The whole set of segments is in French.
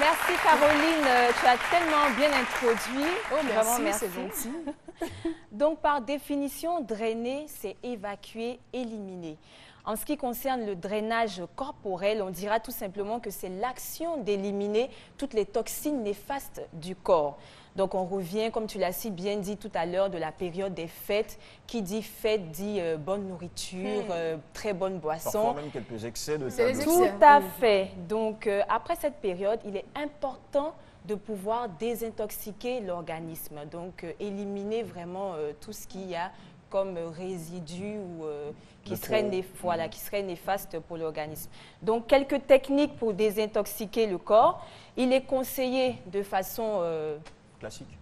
Merci Caroline, tu as tellement bien introduit. Oh merci, merci. c'est gentil. Donc par définition, drainer, c'est évacuer, éliminer. En ce qui concerne le drainage corporel, on dira tout simplement que c'est l'action d'éliminer toutes les toxines néfastes du corps. Donc on revient, comme tu l'as si bien dit tout à l'heure, de la période des fêtes. Qui dit fête dit bonne nourriture, très bonne boisson. Parfois même quelques excès de Tout à fait. Donc après cette période, il est important de pouvoir désintoxiquer l'organisme. Donc éliminer vraiment tout ce qu'il y a comme résidus ou qui serait néfaste pour l'organisme. Donc quelques techniques pour désintoxiquer le corps. Il est conseillé de façon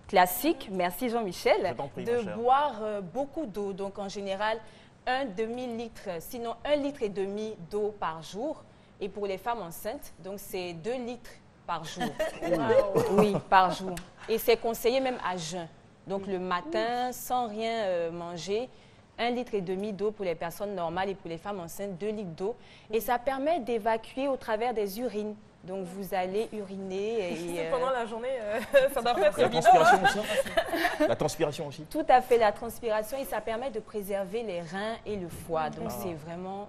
classique, merci Jean-Michel, de boire beaucoup d'eau. Donc en général, un demi-litre, sinon 1,5 litre d'eau par jour. Et pour les femmes enceintes, donc c'est 2 litres par jour. Oui, par jour. Et c'est conseillé même à jeun. Donc le matin, sans rien manger, 1,5 litre d'eau pour les personnes normales et pour les femmes enceintes, 2 litres d'eau. Et ça permet d'évacuer au travers des urines. Donc vous allez uriner et... Pendant la journée, ça doit être la transpiration aussi. La transpiration aussi. Tout à fait, la transpiration, et ça permet de préserver les reins et le foie. Donc c'est vraiment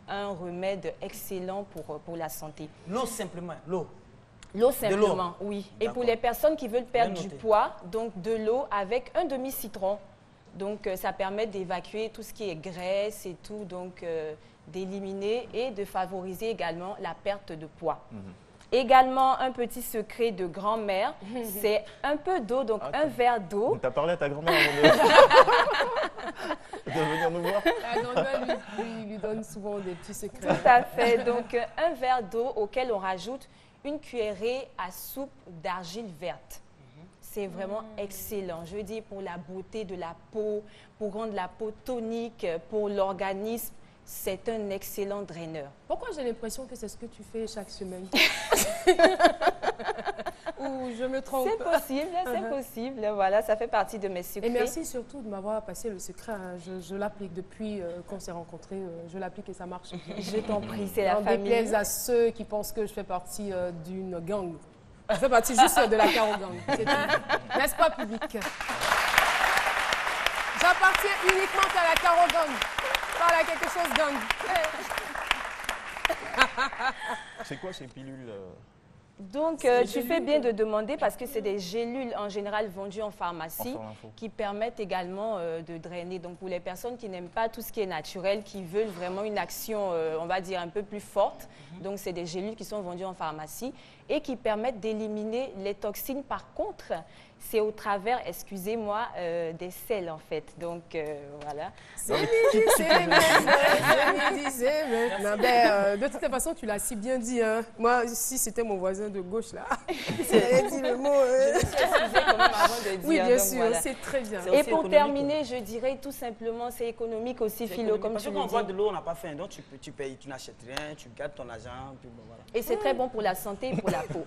un remède excellent pour la santé. L'eau simplement, l'eau. L'eau simplement, oui. Et pour les personnes qui veulent perdre du poids, donc de l'eau avec un demi-citron. Donc ça permet d'évacuer tout ce qui est graisse et tout, donc d'éliminer et de favoriser également la perte de poids. Également, un petit secret de grand-mère, c'est un peu d'eau, donc un verre d'eau. Tu as parlé à ta grand-mère avant de venir nous voir? La grand-mère lui donne souvent des petits secrets. Tout à fait. Donc un verre d'eau auquel on rajoute une cuillerée à soupe d'argile verte. C'est vraiment excellent. Je veux dire, pour la beauté de la peau, pour rendre la peau tonique, pour l'organisme, c'est un excellent draineur. Pourquoi j'ai l'impression que c'est ce que tu fais chaque semaine? Ou je me trompe? C'est possible. Voilà, ça fait partie de mes secrets. Et merci surtout de m'avoir passé le secret. Je l'applique depuis qu'on s'est rencontrés. Je l'applique et ça marche. Je t'en prie, c'est la famille. Déplaise à ceux qui pensent que je fais partie d'une gang. Je fais partie juste de la Caro Gang. N'est-ce pas, public? J'appartiens uniquement à la Caro Gang. Parle à quelque chose gang. C'est quoi ces pilules? Donc, tu fais bien de demander parce que c'est des gélules en général vendues en pharmacie qui permettent également de drainer. Donc, pour les personnes qui n'aiment pas tout ce qui est naturel, qui veulent vraiment une action, on va dire, un peu plus forte, donc c'est des gélules qui sont vendues en pharmacie et qui permettent d'éliminer les toxines. Par contre, c'est au travers, excusez-moi, des sels en fait. Donc, voilà. C'est midi, c'est maintenant. De toute façon, tu l'as si bien dit. Hein. Moi, si c'était mon voisin de gauche, là, j'avais dit le mot. Je me suis excusée quand même avant de dire. Oui, bien donc, sûr, voilà. c'est très bien. Et pour terminer, je dirais tout simplement, c'est économique aussi, Philo, comme tu le dis. Parce qu'on voit de l'eau, on n'a pas faim. Donc, tu payes, tu n'achètes rien, tu gardes ton argent. Puis bon, voilà. Et c'est très bon pour la santé et pour la peau.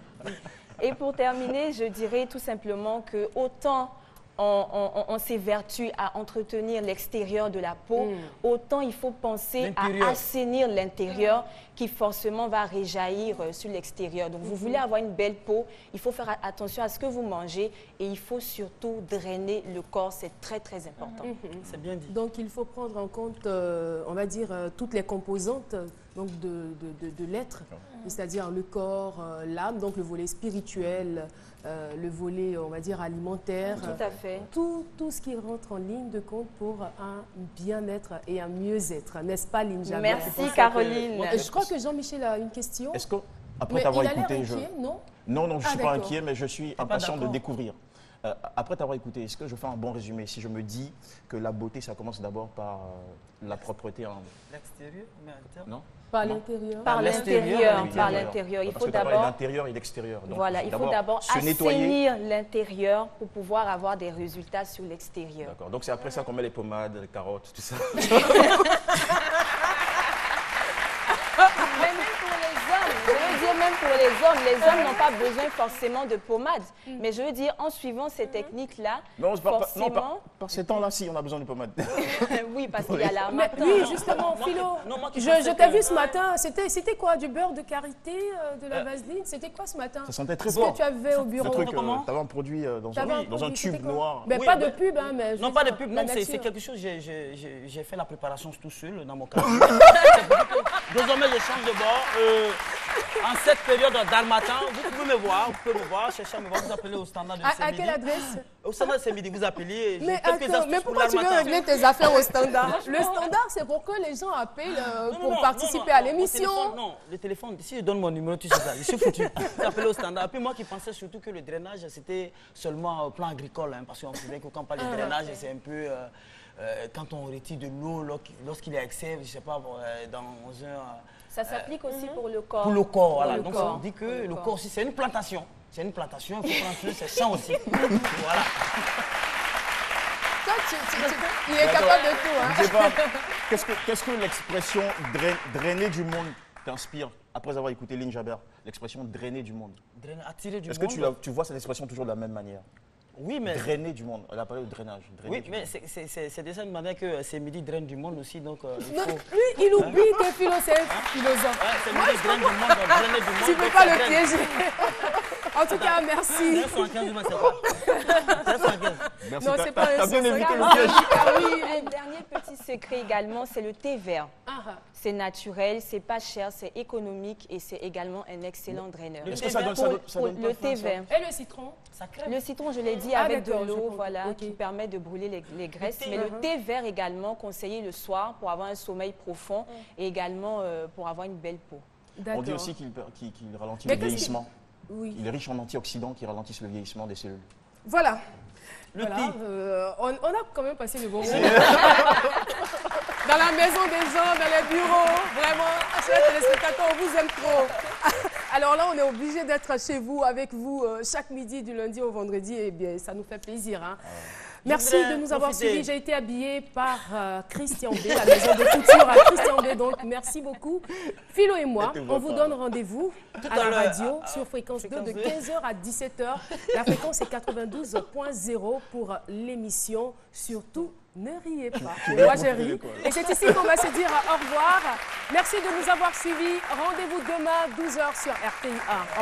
Et pour terminer, je dirais tout simplement que autant on s'évertue à entretenir l'extérieur de la peau, autant il faut penser à assainir l'intérieur qui forcément va réjaillir sur l'extérieur. Donc vous voulez avoir une belle peau, il faut faire attention à ce que vous mangez et il faut surtout drainer le corps, c'est très très important. C'est bien dit. Donc il faut prendre en compte, on va dire, toutes les composantes donc de l'être, c'est-à-dire le corps, l'âme, donc le volet spirituel, le volet, on va dire, alimentaire. Tout à fait. Tout ce qui rentre en ligne de compte pour un bien-être et un mieux-être, n'est-ce pas, Linja? Merci, Caroline. Je crois que Jean-Michel a une question. Est-ce qu'après t'avoir écouté, non? Non, je ne suis pas inquiet, mais je suis impatient de découvrir. Après t'avoir écouté, est-ce que je fais un bon résumé si je me dis que la beauté, ça commence d'abord par la propreté en... L'extérieur, mais à l'intérieur? Non? Par l'intérieur. Par l'intérieur, par l'intérieur. Il faut d'abord l'intérieur et l'extérieur. Voilà, il faut d'abord assainir l'intérieur pour pouvoir avoir des résultats sur l'extérieur. D'accord. Donc c'est après ça qu'on met les pommades, les carottes, tout ça. Mais même pour les hommes, je veux dire même pour les hommes. Les hommes n'ont pas besoin forcément de pommade. Mais je veux dire, en suivant ces techniques-là, forcément... Par ces temps-là, si, on a besoin de pommade. Oui, parce qu'il y a l'armateur. Oui, justement, Philo, je t'ai vu ce matin. C'était quoi? Du beurre de karité, de la vaseline? C'était quoi ce matin? Ça sentait très Ce bon. que tu avais au bureau. Tu avais un produit dans un tube noir. Mais pas de pub, hein, mais... Non, pas de pub, non, c'est quelque chose, j'ai fait la préparation tout seul dans mon quartier. Désormais, je change de bord. En cette période d'Harmattan, vous pouvez me voir, chercher à me voir, vous appelez au standard de À quelle adresse? Au standard de ce midi, vous appelez. Mais attends, mais pourquoi tu veux régler tes affaires au standard? Le standard, c'est pour que les gens appellent pour participer à l'émission. Non, le téléphone, si je donne mon numéro, tu sais ça, je suis foutu. Vous appelez au standard. Puis moi qui pensais surtout que le drainage, c'était seulement au plan agricole, hein, parce qu'on sait que quand on parle de drainage, c'est un peu... quand on retire de l'eau, lorsqu'il y a excès, je ne sais pas, dans un... Ça s'applique aussi pour le corps. Pour le corps, voilà. Donc corps. on dit que le corps aussi, c'est une plantation. C'est une plantation, il faut prendre soin de ses champs aussi. Voilà. Toi, il est capable de tout. Hein. Je sais pas, qu'est-ce que l'expression drainer du monde t'inspire après avoir écouté Lynn Jaber? L'expression drainer du monde. Attirer du monde. Est-ce que tu vois cette expression toujours de la même manière? Oui, mais... Drainer du monde. Elle a parlé de drainage. Oui, mais c'est de cette manière que c'est midi draine du monde aussi, donc il Non, faut... lui, il oublie que Philo, c'est un philosophe. Ouais, c'est midi draine du monde, donc drainer du monde. Tu ne peux pas le piéger. En tout cas, merci. 915, c'est quoi? 915. Merci. Non, c'est pas un T'as bien secret. évité le piège. Ah oui, un dernier petit secret également, c'est le thé vert. C'est naturel, c'est pas cher, c'est économique et c'est également un excellent draineur. Est-ce que ça donne Le thé vert. Et le citron? Ça crève. Le citron, je l'ai dit, avec de d'accord, l'eau, je voilà, comprends. qui Ok. permet de brûler les graisses. thé, Mais le thé vert également, conseillé le soir pour avoir un sommeil profond et également pour avoir une belle peau. On dit aussi qu'il ralentit Mais le qu'est-ce vieillissement. Oui. Il est riche en antioxydants qui ralentissent le vieillissement des cellules. Voilà. Le Voilà, thé. on a quand même passé le bon moment. Dans la maison des gens, dans les bureaux, vraiment, chers téléspectateurs, on vous aime trop. Alors là, on est obligé d'être chez vous, avec vous, chaque midi, du lundi au vendredi. Et bien, ça nous fait plaisir. Hein. Merci de nous avoir suivis. J'ai été habillée par Christian B, la maison de couture à Christian B. Donc, merci beaucoup. Philo et moi, on vous donne rendez-vous à la radio sur Fréquence 2 de 15h à 17h. La fréquence est 92.0 pour l'émission. Surtout, ne riez pas. Et moi, j'ai ri. Et c'est ici qu'on va se dire au revoir. Merci de nous avoir suivis. Rendez-vous demain, 12h sur RTI1. Au revoir.